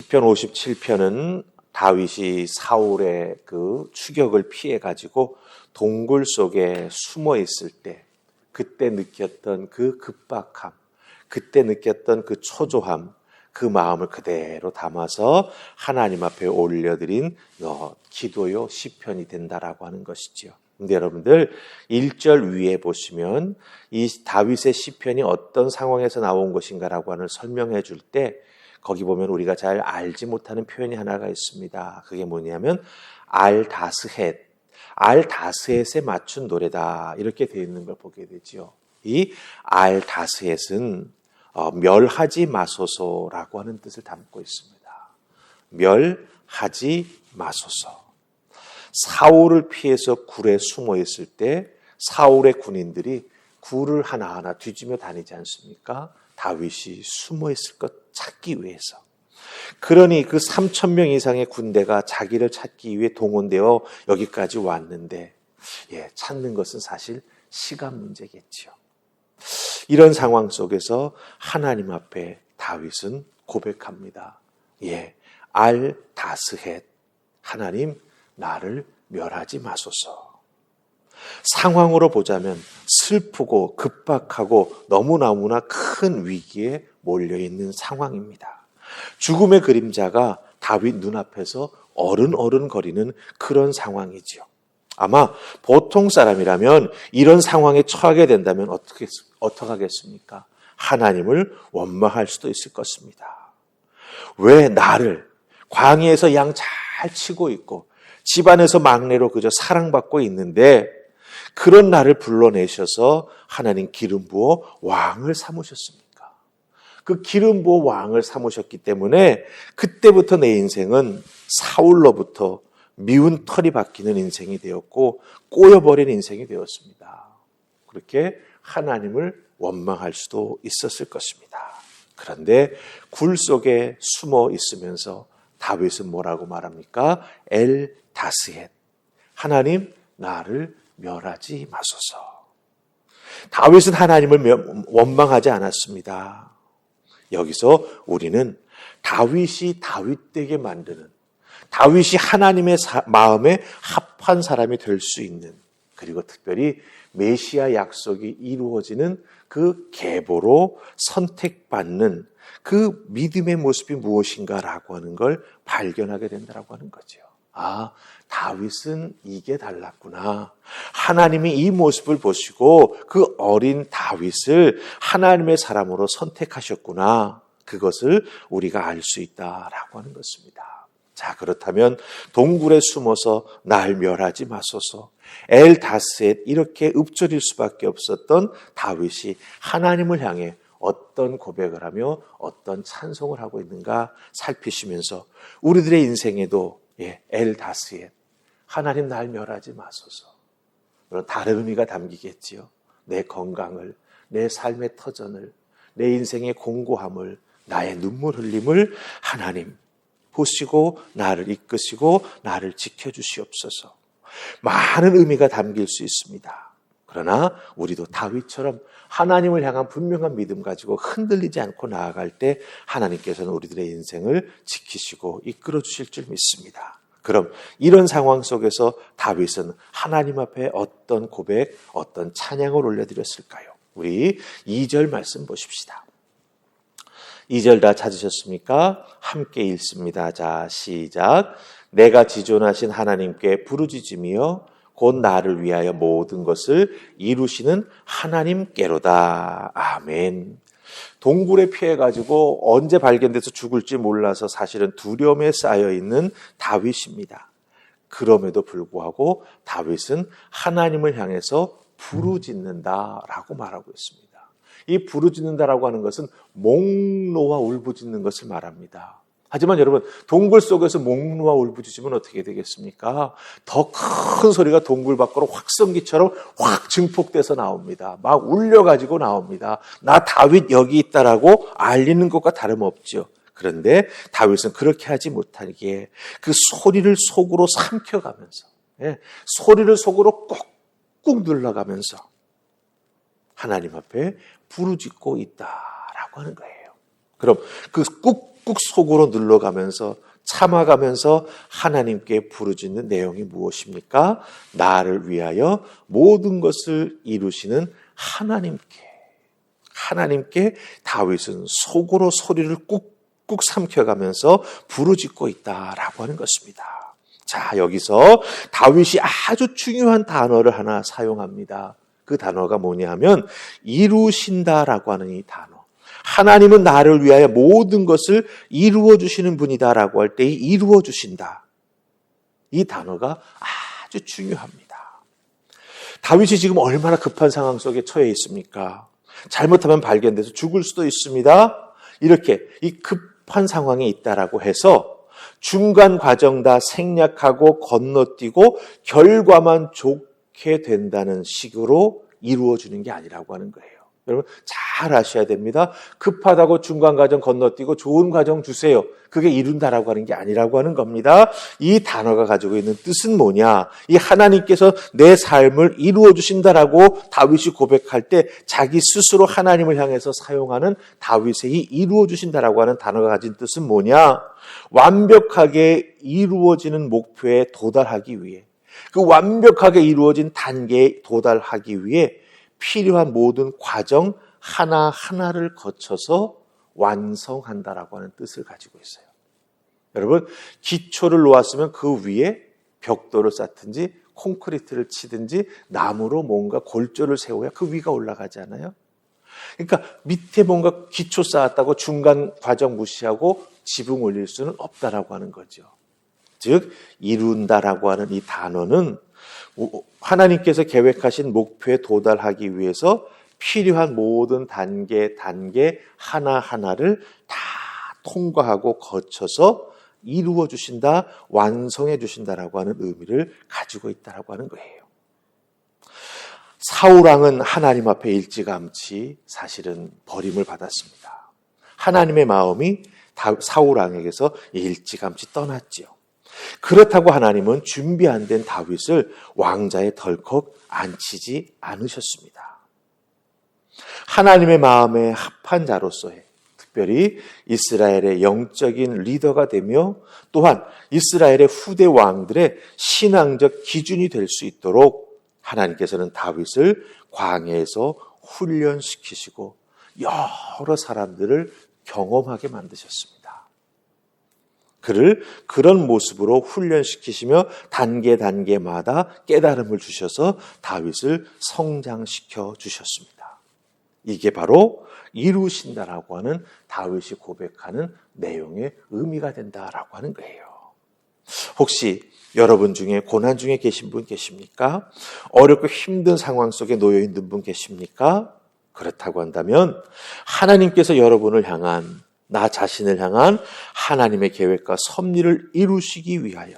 시편 57편은 다윗이 사울의 그 추격을 피해 가지고 동굴 속에 숨어 있을 때 그때 느꼈던 그 급박함, 그때 느꼈던 그 초조함, 그 마음을 그대로 담아서 하나님 앞에 올려드린 기도요 시편이 된다라고 하는 것이지요. 근데 여러분들 1절 위에 보시면 이 다윗의 시편이 어떤 상황에서 나온 것인가라고 하는 설명해 줄 때 거기 보면 우리가 잘 알지 못하는 표현이 하나가 있습니다. 그게 뭐냐면 알다스헷, 알다스헷에 맞춘 노래다 이렇게 되어 있는 걸 보게 되죠. 이 알다스헷은 멸하지 마소서라고 하는 뜻을 담고 있습니다. 멸하지 마소서. 사울을 피해서 굴에 숨어 있을 때 사울의 군인들이 굴을 하나하나 뒤지며 다니지 않습니까? 다윗이 숨어 있을 것 찾기 위해서. 그러니 그 3,000명 이상의 군대가 자기를 찾기 위해 동원되어 여기까지 왔는데 찾는 것은 사실 시간 문제겠지요. 이런 상황 속에서 하나님 앞에 다윗은 고백합니다. 알다스헷, 하나님 나를 멸하지 마소서. 상황으로 보자면 슬프고 급박하고 너무나 큰 위기에 몰려있는 상황입니다. 죽음의 그림자가 다윗 눈앞에서 어른거리는 그런 상황이지요. 아마 보통 사람이라면 이런 상황에 처하게 된다면 어떻게 하겠습니까? 하나님을 원망할 수도 있을 것입니다. 왜 나를 광야에서 양 잘 치고 있고 집안에서 막내로 그저 사랑받고 있는데 그런 나를 불러내셔서 하나님 기름 부어 왕을 삼으셨습니까? 그 기름 부어 왕을 삼으셨기 때문에 그때부터 내 인생은 사울로부터 미운 털이 박히는 인생이 되었고 꼬여버린 인생이 되었습니다. 그렇게 하나님을 원망할 수도 있었을 것입니다. 그런데 굴 속에 숨어 있으면서 다윗은 뭐라고 말합니까? 엘다스헷, 하나님 나를 멸하지 마소서. 다윗은 하나님을 원망하지 않았습니다. 여기서 우리는 다윗이 다윗되게 만드는, 다윗이 하나님의 마음에 합한 사람이 될 수 있는, 그리고 특별히 메시아 약속이 이루어지는 그 계보로 선택받는 그 믿음의 모습이 무엇인가라고 하는 걸 발견하게 된다고 하는 거죠. 다윗은 이게 달랐구나. 하나님이 이 모습을 보시고 그 어린 다윗을 하나님의 사람으로 선택하셨구나. 그것을 우리가 알 수 있다라고 하는 것입니다. 자, 그렇다면 동굴에 숨어서 날 멸하지 마소서. 엘다스헷 이렇게 읊조릴 수밖에 없었던 다윗이 하나님을 향해 어떤 고백을 하며 어떤 찬송을 하고 있는가 살피시면서 우리들의 인생에도 엘다스헷, 하나님 날 멸하지 마소서. 그런 다른 의미가 담기겠지요. 내 건강을, 내 삶의 터전을, 내 인생의 공고함을, 나의 눈물 흘림을 하나님 보시고 나를 이끄시고 나를 지켜주시옵소서. 많은 의미가 담길 수 있습니다. 그러나 우리도 다윗처럼 하나님을 향한 분명한 믿음 가지고 흔들리지 않고 나아갈 때 하나님께서는 우리들의 인생을 지키시고 이끌어 주실 줄 믿습니다. 그럼 이런 상황 속에서 다윗은 하나님 앞에 어떤 고백, 어떤 찬양을 올려드렸을까요? 우리 2절 말씀 보십시다. 2절 다 찾으셨습니까? 함께 읽습니다. 자, 시작. 내가 지존하신 하나님께 부르짖으며 곧 나를 위하여 모든 것을 이루시는 하나님께로다. 아멘. 동굴에 피해가지고 언제 발견돼서 죽을지 몰라서 사실은 두려움에 쌓여있는 다윗입니다. 그럼에도 불구하고 다윗은 하나님을 향해서 부르짖는다라고 말하고 있습니다. 이 부르짖는다라고 하는 것은 목 놓아 울부짖는 것을 말합니다. 하지만 여러분, 동굴 속에서 목 놓아 울부짖으면 어떻게 되겠습니까? 더 큰 소리가 동굴 밖으로 확성기처럼 확 증폭돼서 나옵니다. 막 울려가지고 나옵니다. 나 다윗 여기 있다라고 알리는 것과 다름없죠. 그런데 다윗은 그렇게 하지 못하기에 그 소리를 속으로 삼켜가면서, 소리를 속으로 꾹꾹 눌러가면서 하나님 앞에 부르짖고 있다라고 하는 거예요. 그럼 그 꾹꾹 속으로 눌러가면서 참아가면서 하나님께 부르짖는 내용이 무엇입니까? 나를 위하여 모든 것을 이루시는 하나님께 다윗은 속으로 소리를 꾹꾹 삼켜가면서 부르짖고 있다라고 하는 것입니다. 자, 여기서 다윗이 아주 중요한 단어를 하나 사용합니다. 그 단어가 뭐냐 하면 이루신다라고 하는 이 단어. 하나님은 나를 위하여 모든 것을 이루어 주시는 분이다라고 할 때 이 이루어 주신다. 이 단어가 아주 중요합니다. 다윗이 지금 얼마나 급한 상황 속에 처해 있습니까? 잘못하면 발견돼서 죽을 수도 있습니다. 이렇게 이 급한 상황에 있다라고 해서 중간 과정 다 생략하고 건너뛰고 결과만 좋게 된다는 식으로 이루어지는 게 아니라고 하는 거예요. 여러분 잘 아셔야 됩니다. 급하다고 중간 과정 건너뛰고 좋은 과정 주세요. 그게 이룬다라고 하는 게 아니라고 하는 겁니다. 이 단어가 가지고 있는 뜻은 뭐냐? 이 하나님께서 내 삶을 이루어 주신다라고 다윗이 고백할 때 자기 스스로 하나님을 향해서 사용하는 다윗의 이 이루어 주신다라고 하는 단어가 가진 뜻은 뭐냐? 완벽하게 이루어지는 목표에 도달하기 위해, 그 완벽하게 이루어진 단계에 도달하기 위해 필요한 모든 과정 하나하나를 거쳐서 완성한다라고 하는 뜻을 가지고 있어요. 여러분, 기초를 놓았으면 그 위에 벽돌을 쌓든지 콘크리트를 치든지 나무로 뭔가 골조를 세워야 그 위가 올라가잖아요. 그러니까 밑에 뭔가 기초 쌓았다고 중간 과정 무시하고 지붕 올릴 수는 없다라고 하는 거죠. 즉 이룬다라고 하는 이 단어는 하나님께서 계획하신 목표에 도달하기 위해서 필요한 모든 단계 하나하나를 다 통과하고 거쳐서 이루어 주신다, 완성해 주신다라고 하는 의미를 가지고 있다라고 하는 거예요. 사울왕은 하나님 앞에 일찌감치 사실은 버림을 받았습니다. 하나님의 마음이 사울왕에게서 일찌감치 떠났지요. 그렇다고 하나님은 준비 안 된 다윗을 왕자에 덜컥 앉히지 않으셨습니다. 하나님의 마음에 합한 자로서의, 특별히 이스라엘의 영적인 리더가 되며 또한 이스라엘의 후대 왕들의 신앙적 기준이 될 수 있도록 하나님께서는 다윗을 광야에서 훈련시키시고 여러 사람들을 경험하게 만드셨습니다. 그를 그런 모습으로 훈련시키시며 단계마다 깨달음을 주셔서 다윗을 성장시켜 주셨습니다. 이게 바로 이루신다라고 하는 다윗이 고백하는 내용의 의미가 된다라고 하는 거예요. 혹시 여러분 중에 고난 중에 계신 분 계십니까? 어렵고 힘든 상황 속에 놓여 있는 분 계십니까? 그렇다고 한다면 하나님께서 여러분을 향한, 나 자신을 향한 하나님의 계획과 섭리를 이루시기 위하여,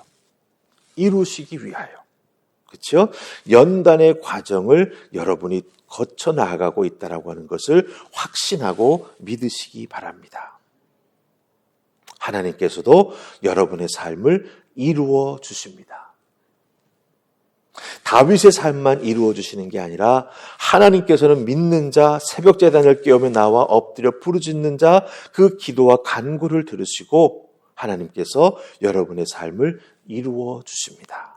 그렇죠? 연단의 과정을 여러분이 거쳐 나아가고 있다라고 하는 것을 확신하고 믿으시기 바랍니다. 하나님께서도 여러분의 삶을 이루어 주십니다. 다윗의 삶만 이루어 주시는 게 아니라 하나님께서는 믿는 자, 새벽 제단을 깨우며 나와 엎드려 부르짖는 자, 그 기도와 간구를 들으시고 하나님께서 여러분의 삶을 이루어 주십니다.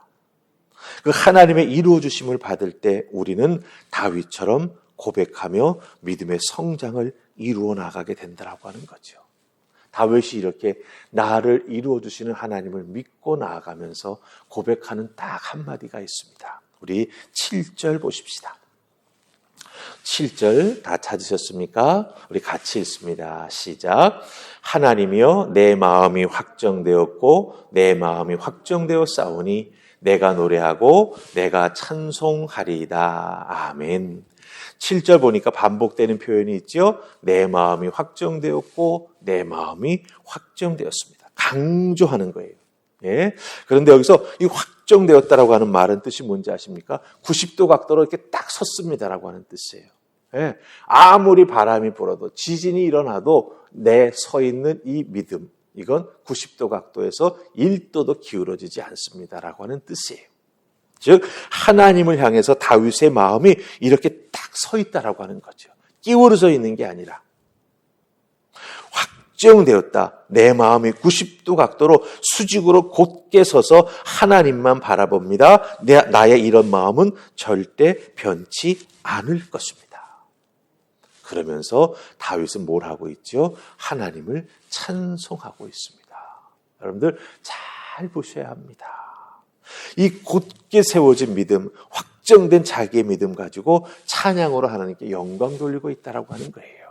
그 하나님의 이루어 주심을 받을 때 우리는 다윗처럼 고백하며 믿음의 성장을 이루어 나가게 된다라고 하는 거죠. 다윗이 이렇게 나를 이루어 주시는 하나님을 믿고 나아가면서 고백하는 딱 한마디가 있습니다. 우리 7절 보십시다. 7절 다 찾으셨습니까? 우리 같이 읽습니다. 시작. 하나님이여 내 마음이 확정되었고 내 마음이 확정되어 싸우니 내가 노래하고 내가 찬송하리이다. 아멘. 7절 보니까 반복되는 표현이 있죠. 내 마음이 확정되었고 내 마음이 확정되었습니다. 강조하는 거예요. 예. 그런데 여기서 이 확정되었다라고 하는 말은 뜻이 뭔지 아십니까? 90도 각도로 이렇게 딱 섰습니다라고 하는 뜻이에요. 예. 아무리 바람이 불어도 지진이 일어나도 내 서 있는 이 믿음, 이건 90도 각도에서 1도도 기울어지지 않습니다라고 하는 뜻이에요. 즉 하나님을 향해서 다윗의 마음이 이렇게 딱 서 있다라고 하는 거죠. 끼우러져 있는 게 아니라 확정되었다. 내 마음이 90도 각도로 수직으로 곧게 서서 하나님만 바라봅니다. 나의 이런 마음은 절대 변치 않을 것입니다. 그러면서 다윗은 뭘 하고 있죠? 하나님을 찬송하고 있습니다. 여러분들 잘 보셔야 합니다. 이 곧게 세워진 믿음, 확정된 자기의 믿음 가지고 찬양으로 하나님께 영광 돌리고 있다라고 하는 거예요.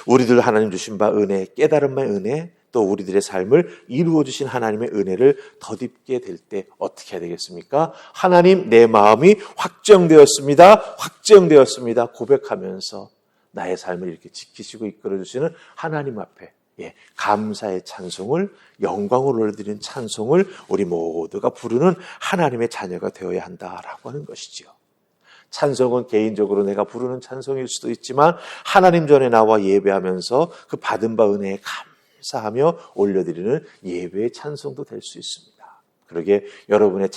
우리들 하나님 주신 바 은혜, 깨달음의 은혜, 또 우리들의 삶을 이루어 주신 하나님의 은혜를 덧입게 될 때 어떻게 해야 되겠습니까? 하나님, 내 마음이 확정되었습니다. 확정되었습니다. 고백하면서 나의 삶을 이렇게 지키시고 이끌어 주시는 하나님 앞에 감사의 찬송을, 영광을 올려드리는 찬송을 우리 모두가 부르는 하나님의 자녀가 되어야 한다라고 하는 것이지요. 찬송은 개인적으로 내가 부르는 찬송일 수도 있지만 하나님 전에 나와 예배하면서 그 받은 바 은혜에 감사하며 올려드리는 예배의 찬송도 될 수 있습니다. 그러게 여러분의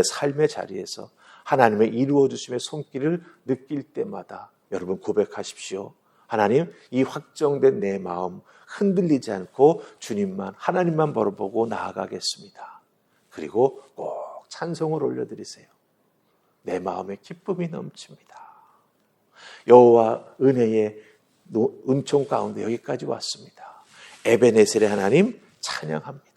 삶의 자리에서 하나님의 이루어주심의 손길을 느낄 때마다 여러분 고백하십시오. 하나님, 이 확정된 내 마음 흔들리지 않고 주님만, 하나님만 바라보고 나아가겠습니다. 그리고 꼭 찬송을 올려드리세요. 내 마음에 기쁨이 넘칩니다. 여호와 은혜의 은총 가운데 여기까지 왔습니다. 에베네셀의 하나님 찬양합니다.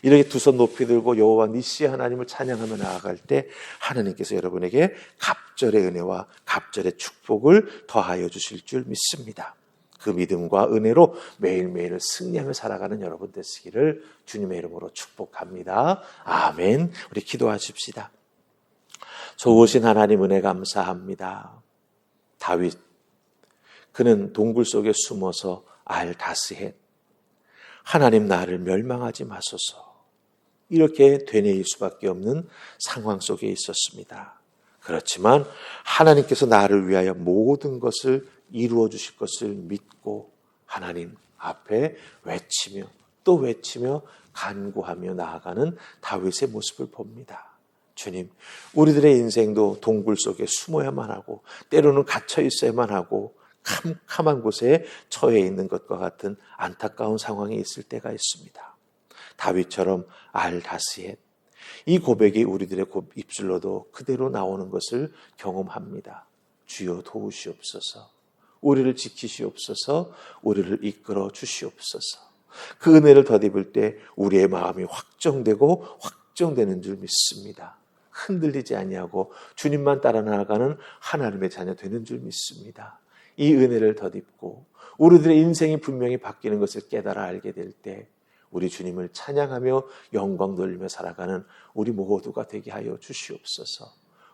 이렇게 두 손 높이 들고 여호와 니시의 하나님을 찬양하며 나아갈 때 하나님께서 여러분에게 갑절의 은혜와 갑절의 축복을 더하여 주실 줄 믿습니다. 그 믿음과 은혜로 매일매일 승리하며 살아가는 여러분 되시기를 주님의 이름으로 축복합니다. 아멘. 우리 기도하십시다. 좋으신 하나님 은혜 감사합니다. 다윗, 그는 동굴 속에 숨어서 알다스헷, 하나님 나를 멸망하지 마소서, 이렇게 되뇌일 수밖에 없는 상황 속에 있었습니다. 그렇지만 하나님께서 나를 위하여 모든 것을 이루어 주실 것을 믿고 하나님 앞에 외치며 또 외치며 간구하며 나아가는 다윗의 모습을 봅니다. 주님, 우리들의 인생도 동굴 속에 숨어야만 하고 때로는 갇혀 있어야만 하고 캄캄한 곳에 처해 있는 것과 같은 안타까운 상황이 있을 때가 있습니다. 다윗처럼 알다스헷, 이 고백이 우리들의 입술로도 그대로 나오는 것을 경험합니다. 주여 도우시옵소서, 우리를 지키시옵소서, 우리를 이끌어 주시옵소서. 그 은혜를 덧입을 때 우리의 마음이 확정되고 확정되는 줄 믿습니다. 흔들리지 아니하고 주님만 따라 나아가는 하나님의 자녀 되는 줄 믿습니다. 이 은혜를 덧입고 우리들의 인생이 분명히 바뀌는 것을 깨달아 알게 될 때 우리 주님을 찬양하며 영광 돌리며 살아가는 우리 모두가 되게 하여 주시옵소서.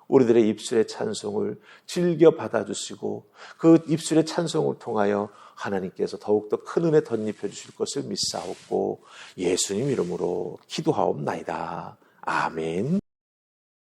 우리들의 입술의 찬송을 즐겨 받아주시고 그 입술의 찬송을 통하여 하나님께서 더욱더 큰 은혜 덧입혀 주실 것을 믿사옵고 예수님 이름으로 기도하옵나이다. 아멘.